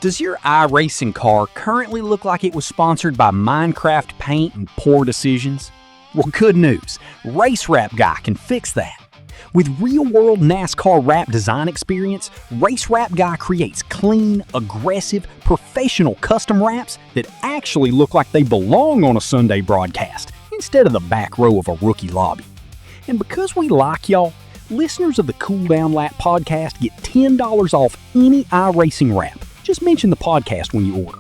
Does your iRacing car currently look like it was sponsored by Minecraft paint and poor decisions? Well, good news. Race Wrap Guy can fix that. With real-world NASCAR wrap design experience, Race Wrap Guy creates clean, aggressive, professional custom wraps that actually look like they belong on a Sunday broadcast instead of the back row of a rookie lobby. And because we like y'all, listeners of the Cool Down Lap podcast get $10 off any iRacing wrap. Just mention the podcast when you order.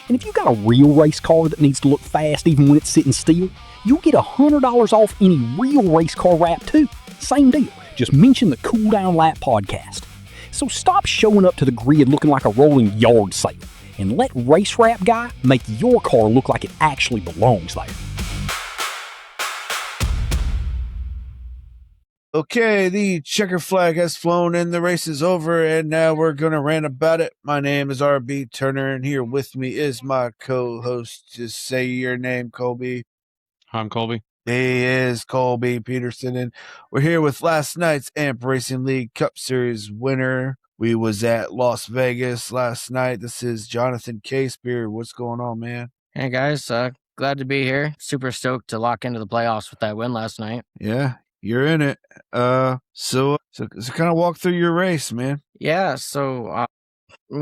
And if you've got a real race car that needs to look fast even when it's sitting still, you'll get $100 off any real race car wrap too. Same deal. Just mention the Cool Down Lap podcast. So stop showing up to the grid looking like a rolling yard sale and let Race Wrap Guy make your car look like it actually belongs there. Okay, the checker flag has flown and the race is over, and now we're going to rant about it. My name is RB Turner, and here with me is my co-host. Just say your name, Colby. I'm Colby. He is Colby Peterson, and we're here with last night's AMP Racing League Cup Series winner. We was at Las Vegas last night. This is Johnathan Casebere. What's going on, man? Hey, guys. Glad to be here. Super stoked to lock into the playoffs with that win last night. Yeah. You're in it. So kind of walk through your race, man. Yeah, so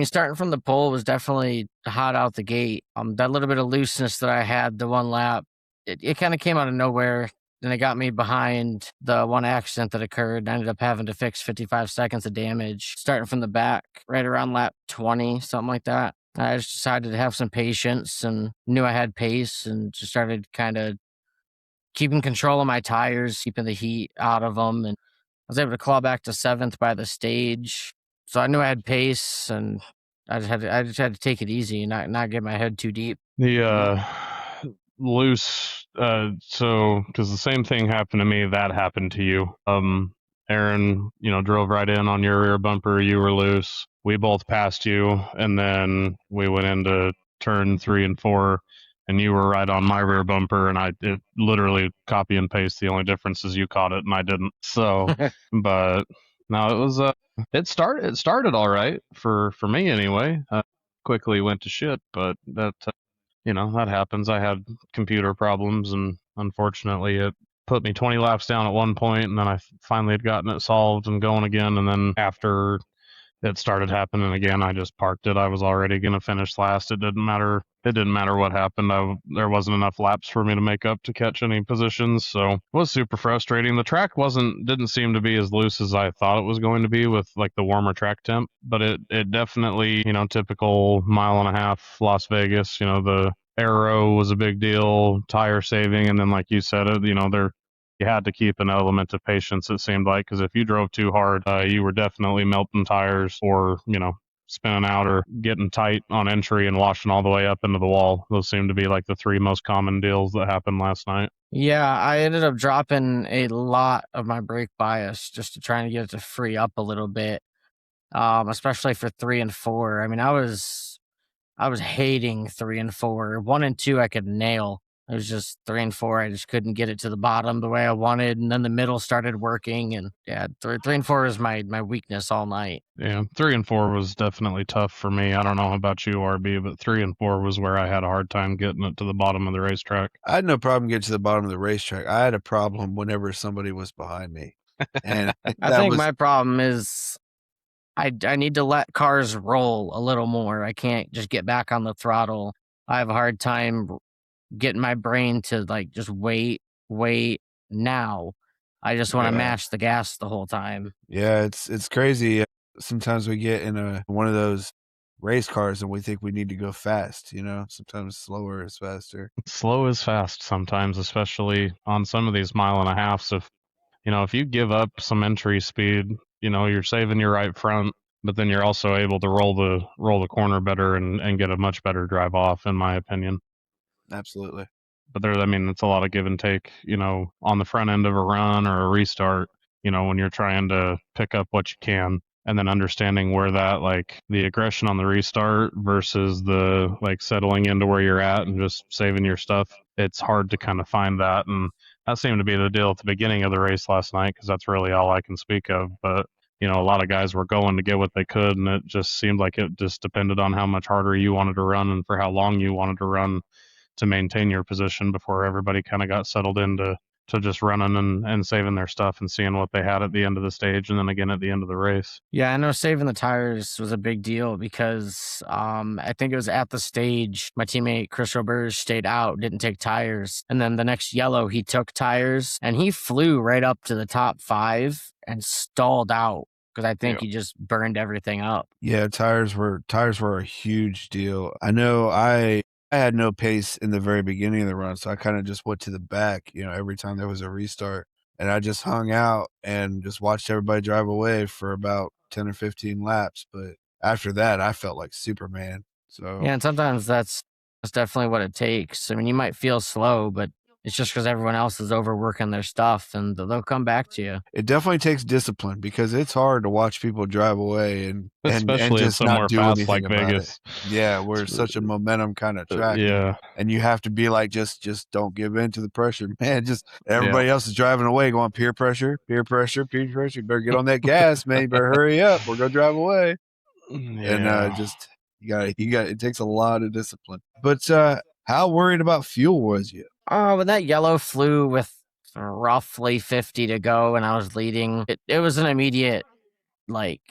starting from the pole was definitely hot out the gate. That little bit of looseness that I had the one lap, it kind of came out of nowhere. Then it got me behind the one accident that occurred. I ended up having to fix 55 seconds of damage starting from the back, right around lap 20, something like that. I just decided to have some patience and knew I had pace and just started kind of keeping control of my tires, keeping the heat out of them, and I was able to claw back to 7th by the stage. So I knew I had pace, and I just had to take it easy and not get my head too deep. The loose, so because the same thing happened to me, that happened to you. Aaron, drove right in on your rear bumper. You were loose. We both passed you, and then we went into turn 3 and 4. And you were right on my rear bumper, and it literally copy and paste. The only difference is you caught it and I didn't. So, but no, it was it started all right for me anyway. Quickly went to shit, but that that happens. I had computer problems, and unfortunately, it put me 20 laps down at one point, and then I finally had gotten it solved and going again. And then after it started happening again, I just parked it. I was already going to finish last. It didn't matter. It didn't matter what happened. There wasn't enough laps for me to make up to catch any positions. So it was super frustrating. The track didn't seem to be as loose as I thought it was going to be with like the warmer track temp, but it definitely, typical mile and a half Las Vegas, the aero was a big deal, tire saving. And then like you said, you had to keep an element of patience, it seemed like, because if you drove too hard, you were definitely melting tires or, spinning out or getting tight on entry and washing all the way up into the wall. Those seem to be like the 3 most common deals that happened last night. Yeah, I ended up dropping a lot of my brake bias just to try and get it to free up a little bit, especially for 3 and 4. I mean, I was hating 3 and 4. 1 and 2 I could nail. It was just 3 and 4. I just couldn't get it to the bottom the way I wanted. And then the middle started working. And yeah, 3 and 4 is my weakness all night. Yeah, 3 and 4 was definitely tough for me. I don't know about you, RB, but 3 and 4 was where I had a hard time getting it to the bottom of the racetrack. I had no problem getting to the bottom of the racetrack. I had a problem whenever somebody was behind me. And I think my problem is I need to let cars roll a little more. I can't just get back on the throttle. I have a hard time getting my brain to like just wait now. I just want to mash the gas the whole time. Yeah, it's crazy. Sometimes we get in one of those race cars and we think we need to go fast, sometimes slower is faster. Slow is fast sometimes, especially on some of these mile and a halves. If you give up some entry speed, you're saving your right front, but then you're also able to roll the corner better and get a much better drive off, in my opinion. Absolutely. But it's a lot of give and take, on the front end of a run or a restart, when you're trying to pick up what you can, and then understanding where that, like the aggression on the restart versus the like settling into where you're at and just saving your stuff. It's hard to kind of find that. And that seemed to be the deal at the beginning of the race last night, because that's really all I can speak of. But, a lot of guys were going to get what they could, and it just seemed like it just depended on how much harder you wanted to run and for how long you wanted to run to maintain your position before everybody kind of got settled into just running and saving their stuff and seeing what they had at the end of the stage and then again at the end of the race. Yeah, I know saving the tires was a big deal because I think it was at the stage my teammate Chris Roberge stayed out, didn't take tires. And then the next yellow, he took tires and he flew right up to the top 5 and stalled out because I think he just burned everything up. Yeah, tires were a huge deal. I know I had no pace in the very beginning of the run, so I kind of just went to the back, every time there was a restart. And I just hung out and just watched everybody drive away for about 10 or 15 laps. But after that, I felt like Superman. So yeah, and sometimes that's definitely what it takes. I mean, you might feel slow, but it's just because everyone else is overworking their stuff, and they'll come back to you. It definitely takes discipline because it's hard to watch people drive away and especially just somewhere not do fast anything like about Vegas. it. Yeah, we're such a momentum kind of track. Yeah, and you have to be like, just don't give in to the pressure, man. Just everybody else is driving away, going peer pressure, peer pressure, peer pressure. You better get on that gas, man. You better hurry up. We're gonna drive away. Yeah. And just you got it takes a lot of discipline. But how worried about fuel was you? When that yellow flew with roughly 50 to go and I was leading, it was an immediate like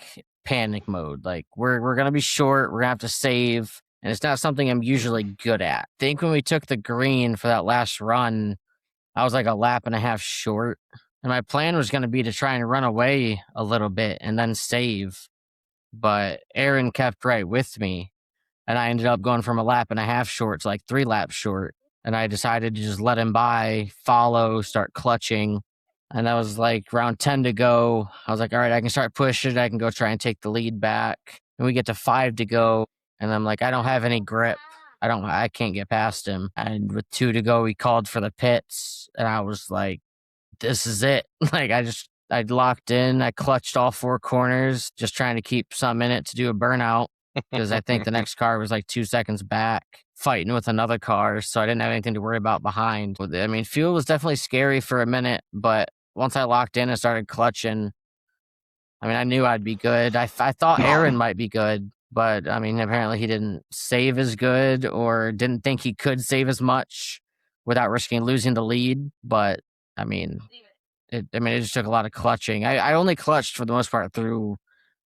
panic mode. Like we're gonna be short, we're gonna have to save, and it's not something I'm usually good at. I think when we took the green for that last run, I was like a lap and a half short. And my plan was gonna be to try and run away a little bit and then save. But Aaron kept right with me. And I ended up going from a lap and a half short to like 3 laps short. And I decided to just let him by, follow, start clutching. And that was like round 10 to go. I was like, all right, I can start pushing. I can go try and take the lead back. And we get to 5 to go. And I'm like, I don't have any grip. I can't get past him. And with 2 to go, he called for the pits. And I was like, this is it. Like I locked in. I clutched all 4 corners, just trying to keep some in it to do a burnout. Because I think the next car was like 2 seconds back, fighting with another car, so I didn't have anything to worry about behind. I mean, fuel was definitely scary for a minute, but once I locked in and started clutching, I mean, I knew I'd be good. I thought Aaron might be good, but I mean, apparently he didn't save as good or didn't think he could save as much without risking losing the lead. But I mean, it just took a lot of clutching. I only clutched for the most part through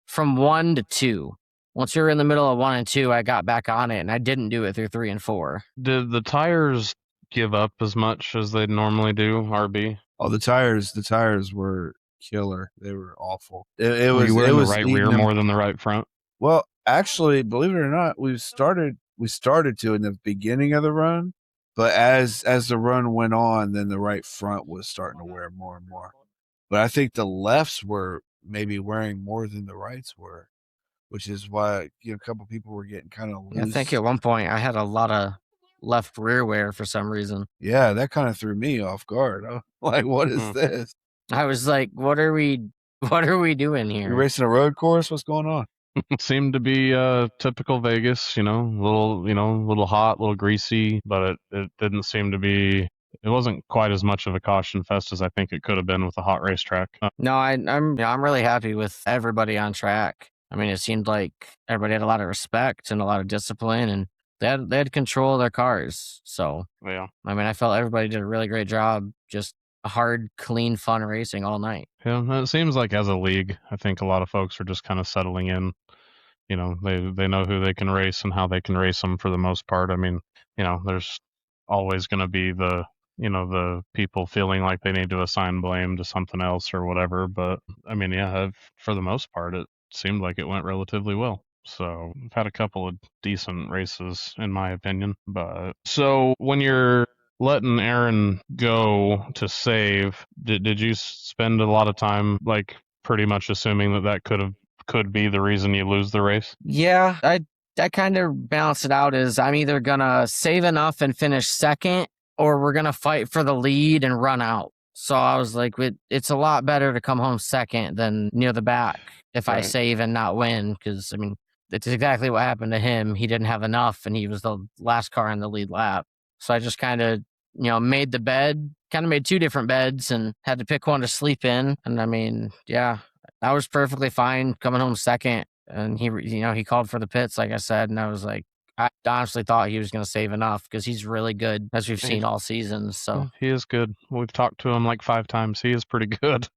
from 1 to 2. Once you're in the middle of 1 and 2, I got back on it, and I didn't do it through 3 and 4. Did the tires give up as much as they normally do, RB? Oh, the tires were killer. They were awful. It Were was you wearing it was the right eating rear them. more than the right front? Well, actually, believe it or not, we started to in the beginning of the run, but as the run went on, then the right front was starting to wear more and more. But I think the lefts were maybe wearing more than the rights were, which is why a couple people were getting kind of loose. I think at one point I had a lot of left rear wear for some reason. Yeah, that kind of threw me off guard. I'm like, what is this? I was like, what are we doing here? You're racing a road course? What's going on? It seemed to be typical Vegas, little hot, little greasy, but it didn't seem to be. It wasn't quite as much of a caution fest as I think it could have been with a hot racetrack. No, I'm really happy with everybody on track. I mean, it seemed like everybody had a lot of respect and a lot of discipline, and they had control of their cars. So Yeah, I mean, I felt everybody did a really great job. Just hard, clean, fun racing all night. yeah. It seems like as a league, I think a lot of folks are just kind of settling in. They know who they can race and how they can race them for the most part. I mean, there's always going to be the people feeling like they need to assign blame to something else or whatever. But I mean, yeah, for the most part, it seemed like it went relatively well. So I've had a couple of decent races in my opinion. But so when you're letting Aaron go to save, did you spend a lot of time like pretty much assuming that could be the reason you lose the race? Yeah, I kind of balance it out as I'm either gonna save enough and finish second, or we're gonna fight for the lead and run out. So I was like, it's a lot better to come home second than near the back if I save and not win. Because I mean, it's exactly what happened to him. He didn't have enough, and he was the last car in the lead lap. So I just kind of made the bed, kind of made 2 different beds, and had to pick one to sleep in. And I mean, yeah. I was perfectly fine coming home second, and he called for the pits, like I said, and I was like, I honestly thought he was going to save enough because he's really good, as we've seen all season. So he is good. We've talked to him like 5 times. He is pretty good.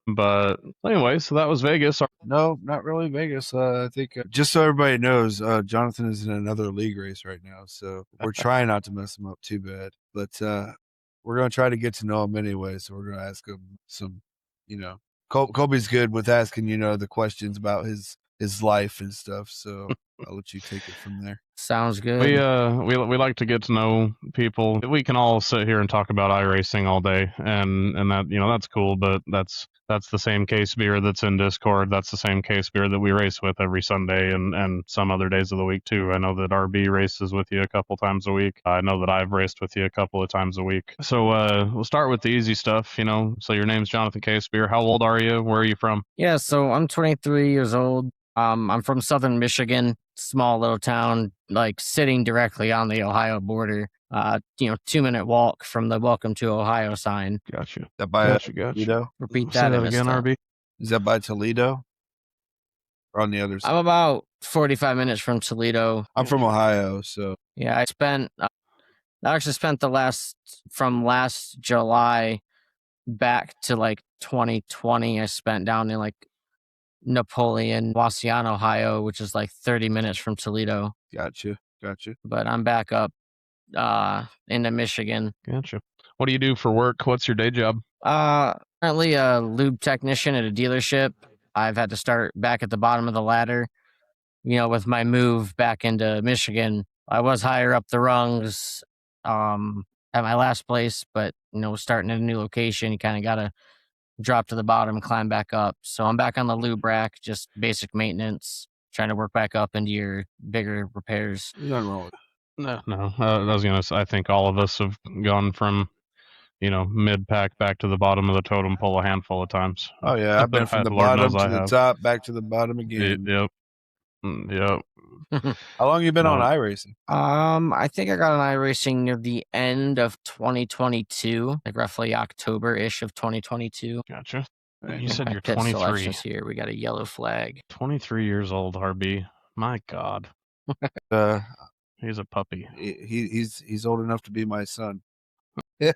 But anyway, so that was Vegas. No, not really Vegas. I think just so everybody knows, Johnathan is in another league race right now, so we're trying not to mess him up too bad. But we're gonna try to get to know him anyway. So we're gonna ask him some, Colby's good with asking, the questions about his life and stuff. So I'll let you take it from there. sounds good. We like to get to know people. We can all sit here and talk about iRacing all day, and that that's cool. But that's the same Casebere that's in Discord. That's the same Casebere that we race with every Sunday and some other days of the week too. I know that RB races with you a couple times a week. I know that I've raced with you a couple of times a week. So we'll start with the easy stuff. So your name's Johnathan Casebere. How old are you? Where are you from? Yeah, so I'm 23 years old. I'm from southern Michigan, small little town, like sitting directly on the Ohio border. 2-minute walk from the "Welcome to Ohio" sign. Gotcha. That by Toledo? Repeat Say that, that in a again, step. RB. Is that by Toledo? Or on the other side? I'm about 45 minutes from Toledo. I'm from Ohio, so Yeah, I actually spent from last July back to like 2020. I spent down in like Napoleon, Wasion, Ohio, which is like 30 minutes from Toledo. gotcha. But I'm back up into Michigan. Gotcha. What do you do for work? What's your day job? Currently a lube technician at a dealership. I've had to start back at the bottom of the ladder. With my move back into Michigan, I was higher up the rungs at my last place, but starting at a new location, you kind of got to drop to the bottom and climb back up. So I'm back on the lube rack, just basic maintenance, trying to work back up into your bigger repairs. There's nothing wrong with it. No. I was gonna say, I think all of us have gone from mid pack back to the bottom of the totem pole a handful of times. Oh yeah, I've been from the Lord bottom knows to the top, back to the bottom again. Yep. How long you been on iRacing? I think I got on iRacing near the end of 2022, like roughly October-ish of 2022. Gotcha. You My said you're pit 23. selections here. We got a yellow flag. 23 years old, RB. My God, he's a puppy. He's old enough to be my son. I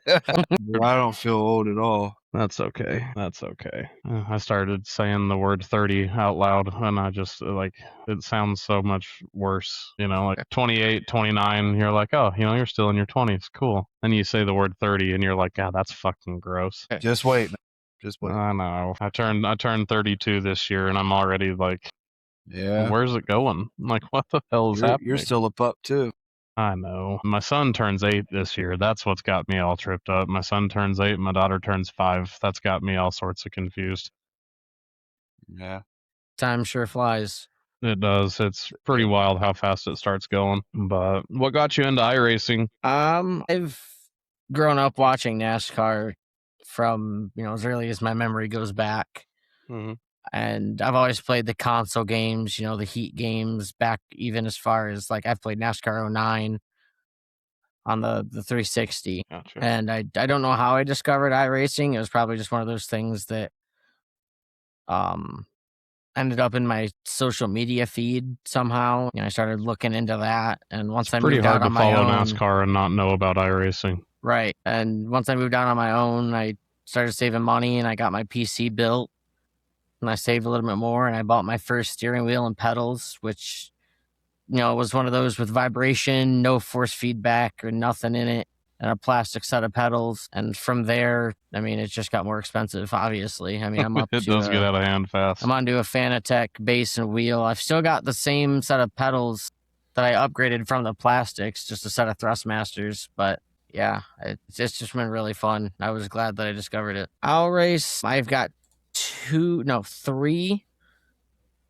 don't feel old at all. That's okay. I started saying the word 30 out loud, and I just it sounds so much worse. Like 28, 29, you're like, oh, you're still in your 20s. Cool. Then you say the word 30, and you're like, God, that's fucking gross. Just wait. I know. I turned 32 this year, and I'm already like, yeah. Where's it going? I'm like, what the hell is happening? You're still a pup too. I know. My son turns 8 this year. That's what's got me all tripped up. My son turns 8. My daughter turns 5. That's got me all sorts of confused. Yeah. Time sure flies. It does. It's pretty wild how fast it starts going. But what got you into iRacing? I've grown up watching NASCAR from, as early as my memory goes back. Mm-hmm. And I've always played the console games, the Heat games, back even as far as like I've played NASCAR 09 on the 360. Gotcha. And I don't know how I discovered iRacing. It was probably just one of those things that ended up in my social media feed somehow. I started looking into that, and once I moved out on my own, pretty hard to follow NASCAR and not know about iRacing. Right. And once I moved out on my own, I started saving money, and I got my PC built. And I saved a little bit more, and I bought my first steering wheel and pedals, which, was one of those with vibration, no force feedback or nothing in it, and a plastic set of pedals. And from there, it just got more expensive, obviously. I'm up It does get out of hand fast. I'm onto a Fanatec base and wheel. I've still got the same set of pedals that I upgraded from the plastics, just a set of Thrustmasters, but yeah, it's just been really fun. I was glad that I discovered it. I'll race. I've got 3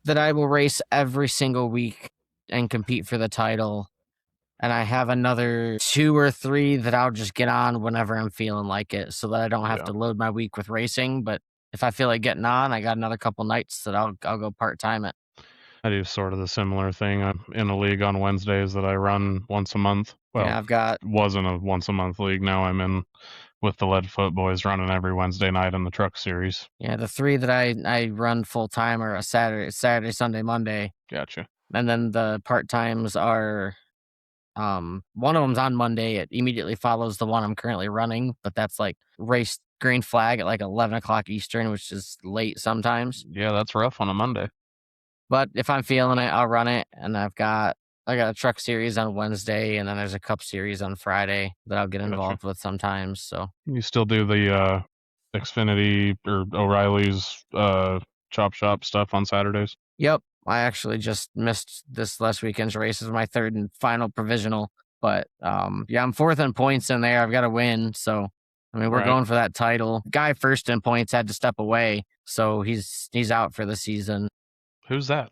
that I will race every single week and compete for the title. And I have another 2 or 3 that I'll just get on whenever I'm feeling like it, so that I don't have to load my week with racing. But if I feel like getting on, I got another couple nights that I'll go part-time it. I do sort of the similar thing. I'm in a league on Wednesdays that I run once a month. Well, yeah, wasn't a once a month league. Now I'm in with the Leadfoot boys running every Wednesday night in the truck series. Yeah, the 3 that I run full time are a Saturday, Sunday, Monday, Gotcha. and then the part times are one of them's on Monday. It immediately follows the one I'm currently running, but that's like race green flag at like 11 o'clock Eastern, which is late sometimes. Yeah, that's rough on a Monday. But if I'm feeling it, I'll run it. And I got a truck series on Wednesday, and then there's a cup series on Friday that I'll get involved with sometimes. So you still do the Xfinity or O'Reilly's chop shop stuff on Saturdays? Yep. I actually just missed this last weekend's race. This is my third and final provisional. But yeah, I'm fourth in points in there. I've got to win. So I mean, we're going for that title. Guy first in points had to step away, so he's out for the season. Who's that?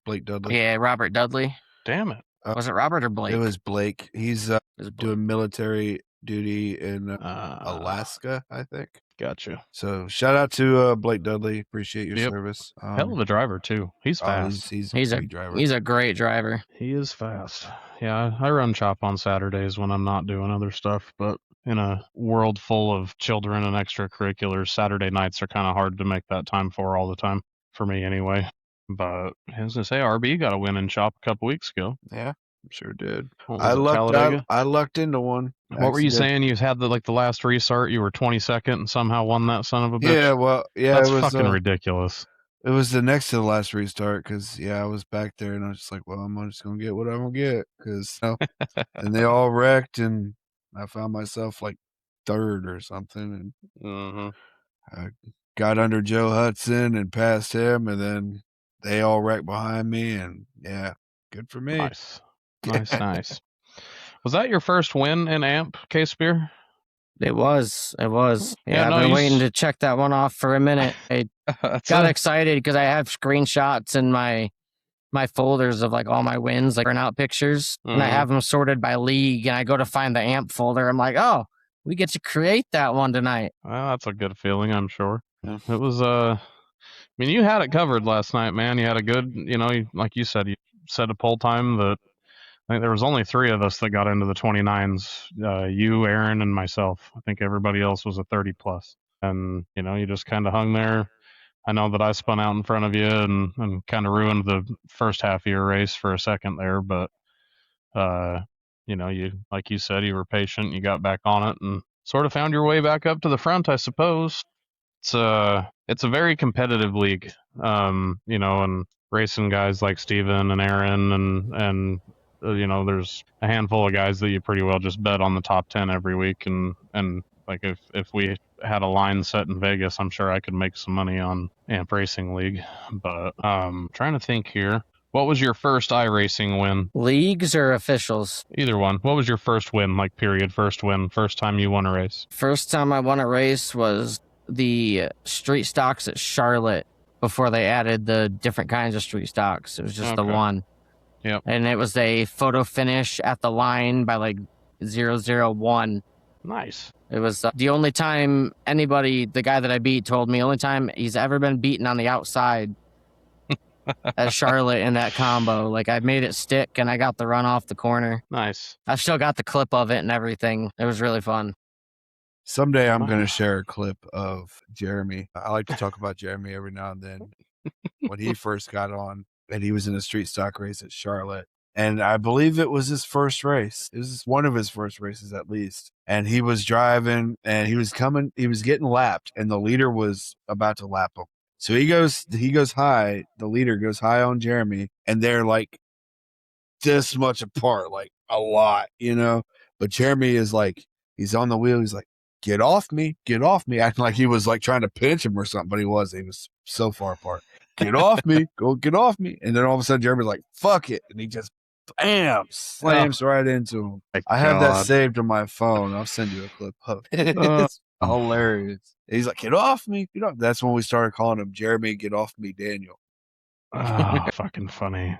Blake Dudley. Yeah, Robert Dudley. Damn it. Was it Robert or Blake? It was Blake. He's doing military duty in Alaska, I think. Gotcha. So shout out to Blake Dudley. Appreciate your service. Hell of a driver too. He's fast. He's a driver. He's a great driver. He is fast. Yeah, I run chop on Saturdays when I'm not doing other stuff, but in a world full of children and extracurriculars, Saturday nights are kind of hard to make that time for all the time, for me anyway. But I was gonna say, RB got a win in chop a couple weeks ago. Yeah, sure did. I lucked into one. What were you saying? You had the last restart. You were 22nd and somehow won that son of a bitch. Yeah, well, yeah, that's it was fucking ridiculous. It was the next to the last restart because I was back there and I was just like, well, I'm just gonna get what I'm gonna get because and they all wrecked and I found myself like third or something and I got under Joe Hudson and passed him and then they all wrecked behind me and yeah, good for me. Nice. Was that your first win in AMP, Casebere? It was. Yeah, I've been waiting to check that one off for a minute. I got excited because I have screenshots in my folders of like all my wins, like printout pictures, and I have them sorted by league. And I go to find the AMP folder. I'm like, oh, we get to create that one tonight. Well, that's a good feeling, I'm sure. Yeah. It was. I mean, you had it covered last night, man. You had a good, like you said, you set a poll time that. I think there was only 3 of us that got into the 29s, you, Aaron, and myself. I think everybody else was a 30 plus. And, you just kind of hung there. I know that I spun out in front of you and kind of ruined the first half of your race for a second there. But, you, like you said, you were patient. You got back on it and sort of found your way back up to the front, I suppose. It's a very competitive league, and racing guys like Steven and Aaron and there's a handful of guys that you pretty well just bet on the top 10 every week. And like if we had a line set in Vegas, I'm sure I could make some money on AMP Racing League. But trying to think here. What was your first iRacing win? Leagues or officials? Either one. What was your first win, like period, first win, first time you won a race? First time I won a race was the street stocks at Charlotte before they added the different kinds of street stocks. It was just the one. Yep. And it was a photo finish at the line by like 001. Nice. It was the only time the guy that I beat told me, only time he's ever been beaten on the outside at Charlotte in that combo. Like I made it stick and I got the run off the corner. Nice. I still got the clip of it and everything. It was really fun. Someday I'm going to share a clip of Jeremy. I like to talk about Jeremy every now and then when he first got on. And he was in a street stock race at Charlotte. And I believe it was his first race. It was one of his first races at least. And he was driving and he was getting lapped and the leader was about to lap him. So he goes high. The leader goes high on Jeremy and they're like this much apart, like a lot, But Jeremy is like, he's on the wheel. He's like, get off me, acting like he was like trying to pinch him or something, but he wasn't. He was so far apart. Get off me, go get off me. And then all of a sudden Jeremy's like, fuck it. And he just, bam, slams right into him. I have that saved on my phone. I'll send you a clip of it. It's hilarious. He's like, get off me. That's when we started calling him Jeremy, get off me, Daniel. Oh, fucking funny.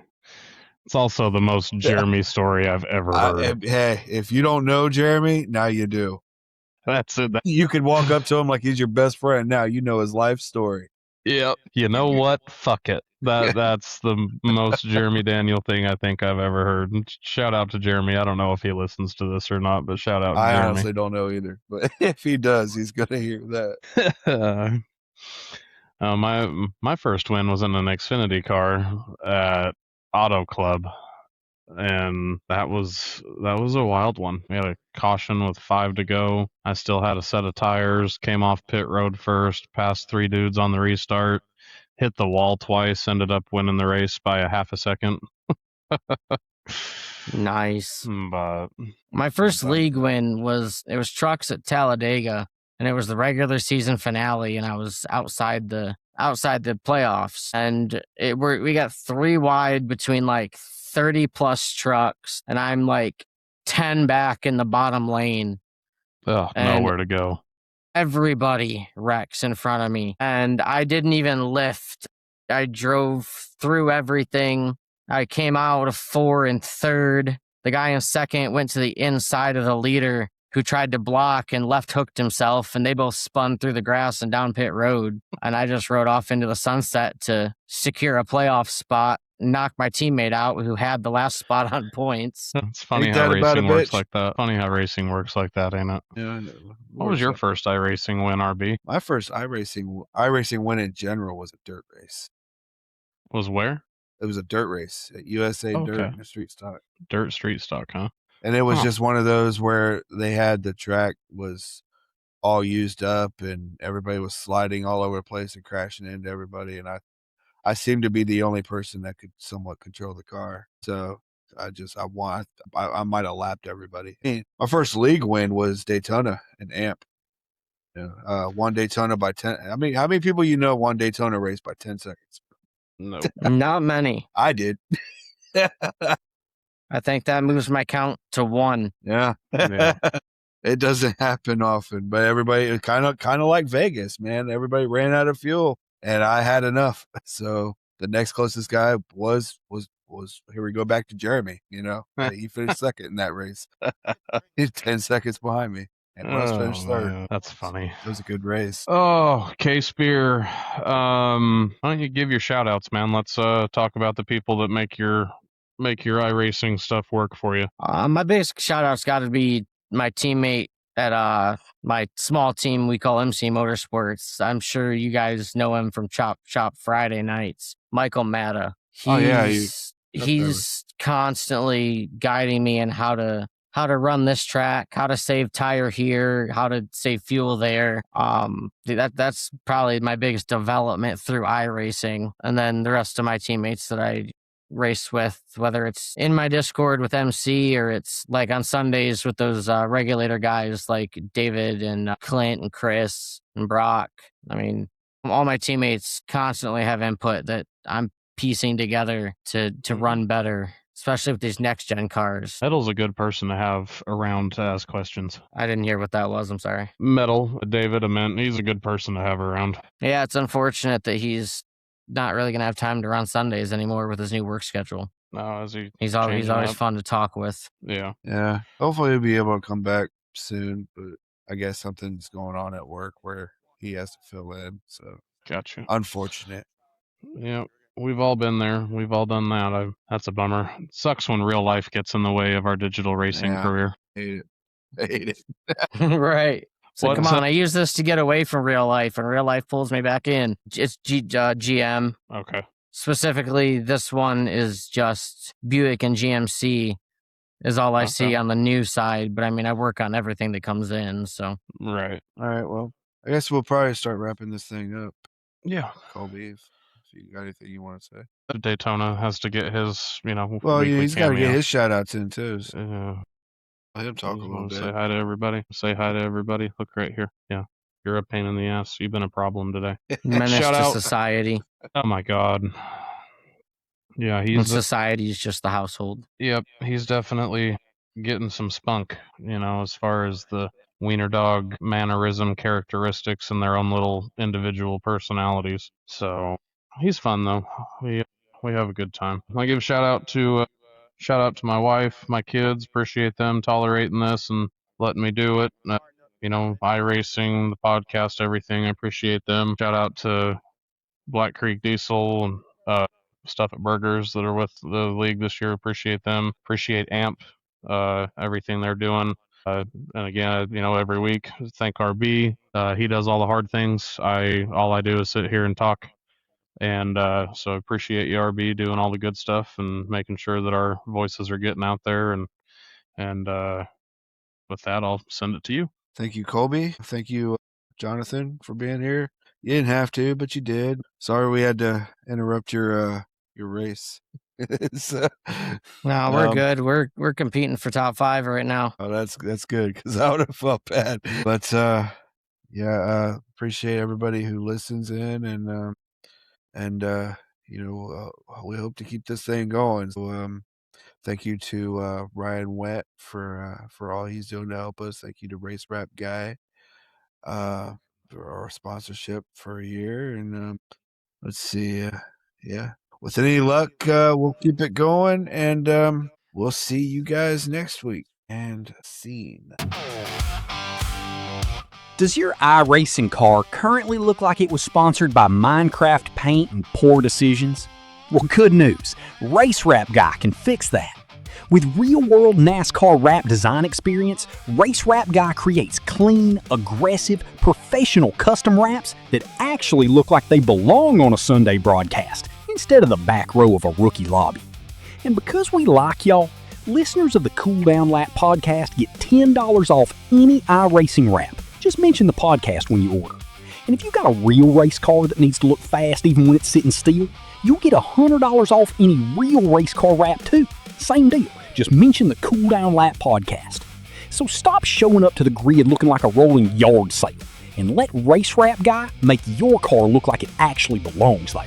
It's also the most Jeremy story I've ever heard. Hey, if you don't know Jeremy, now you do. That's it. You could walk up to him like he's your best friend. Now you know his life story. Yep. You know what? Fuck it. That's the most Jeremy Daniel thing I think I've ever heard. Shout out to Jeremy. I don't know if he listens to this or not, but shout out to I Jeremy. honestly don't know either, but if he does, he's gonna hear that. My first win was in an Xfinity car at Auto Club, and that was a wild one. We had a caution with 5 to go. I still had a set of tires. Came off pit road first, passed 3 dudes on the restart, hit the wall twice. Ended up winning the race by a half a second. Nice. But My first league win was trucks at Talladega, and it was the regular season finale, and I was outside the playoffs, and we got 3 wide between like 30 plus trucks, and I'm like 10 back in the bottom lane. Nowhere to go. Everybody wrecks in front of me, and I didn't even lift. I drove through everything. I came out of 4 in third. The guy in second went to the inside of the leader, who tried to block and left hooked himself, and they both spun through the grass and down pit road. And I just rode off into the sunset to secure a playoff spot, knock my teammate out who had the last spot on points. It's funny Ain't how that about a racing works bitch? like that. Funny how racing works like that, ain't it? Yeah, I know. What was your first iRacing win, RB? My first iRacing win in general was a dirt race. Was where? It was a dirt race at USA Dirt Street Stock. Dirt Street Stock, huh? And it was just one of those where they had the track was all used up and everybody was sliding all over the place and crashing into everybody. And I seemed to be the only person that could somewhat control the car. So I might have lapped everybody. My first league win was Daytona and AMP. Won Daytona by 10. I mean, how many people won Daytona race by 10 seconds? No. Not many. I did. I think that moves my count to 1. Yeah. It doesn't happen often, but everybody kind of like Vegas, man. Everybody ran out of fuel and I had enough. So the next closest guy was here we go back to Jeremy, he finished second in that race. He's 10 seconds behind me. And Russ finished third. Man, that's funny. It was a good race. Oh, Casebere. Why don't you give your shout outs, man? Let's talk about the people that make your iRacing stuff work for you. My biggest shout out's got to be my teammate at my small team we call MC Motorsports. I'm sure you guys know him from Chop Friday nights. Michael Matta. He's constantly guiding me in how to run this track, how to save tire here, how to save fuel there. That's probably my biggest development through iRacing. And then the rest of my teammates that I race with, whether it's in my Discord with MC or it's like on Sundays with those regulator guys like David and Clint and Chris and Brock. I mean, all my teammates constantly have input that I'm piecing together to run better, especially with these next gen cars. Metal's a good person to have around to ask questions. I didn't hear what that was. I'm sorry. Metal, David, he's a good person to have around. Yeah, it's unfortunate that he's not really going to have time to run Sundays anymore with his new work schedule. No, he's always fun to talk with. Yeah. Yeah. Hopefully he'll be able to come back soon, but I guess something's going on at work where he has to fill in. So gotcha. Unfortunate. Yeah. We've all been there. We've all done that. That's a bummer. It sucks when real life gets in the way of our digital racing career. I hate it. Right. So come on, I use this to get away from real life, and real life pulls me back in. It's GM. Okay. Specifically, this one is just Buick and GMC is all I see on the new side. But I mean, I work on everything that comes in. So right. All right. Well, I guess we'll probably start wrapping this thing up. Yeah. Colby, if you got anything you want to say. Daytona has to get his, Well, he's got to get his shout outs in too. So. Let him talk a little bit. Say hi to everybody. Say hi to everybody. Look right here. Yeah. You're a pain in the ass. You've been a problem today. Menace to society. Oh my God. Yeah, society's just the household. Yep. He's definitely getting some spunk, as far as the wiener dog mannerism characteristics and their own little individual personalities. So he's fun though. We have a good time. I give a shout out to my wife, my kids. Appreciate them tolerating this and letting me do it. iRacing, the podcast, everything. I appreciate them. Shout out to Black Creek Diesel and stuff at Burgers that are with the league this year. Appreciate them. Appreciate AMP, everything they're doing. And again, every week, thank RB. He does all the hard things. All I do is sit here and talk. And so appreciate you, RB, doing all the good stuff and making sure that our voices are getting out there. And with that, I'll send it to you. Thank you, Colby. Thank you, Johnathan, for being here. You didn't have to, but you did. Sorry we had to interrupt your race. No, we're good. We're competing for top 5 right now. Oh, that's good, because I would have felt bad. But yeah, appreciate everybody who listens in, and we hope to keep this thing going. So thank you to Ryan Wett for all he's doing to help us. Thank you to Race Rap Guy for our sponsorship for a year. And let's see, yeah. With any luck, we'll keep it going, and we'll see you guys next week. And scene. Does your iRacing car currently look like it was sponsored by Minecraft paint and poor decisions? Well, good news. Race Wrap Guy can fix that. With real-world NASCAR wrap design experience, Race Wrap Guy creates clean, aggressive, professional custom wraps that actually look like they belong on a Sunday broadcast instead of the back row of a rookie lobby. And because we like y'all, listeners of the Cool Down Lap podcast get $10 off any iRacing wrap. Just mention the podcast when you order. And if you've got a real race car that needs to look fast even when it's sitting still, you'll get $100 off any real race car wrap too. Same deal. Just mention the Cool Down Lap podcast. So stop showing up to the grid looking like a rolling yard sale and let Race Wrap Guy make your car look like it actually belongs there.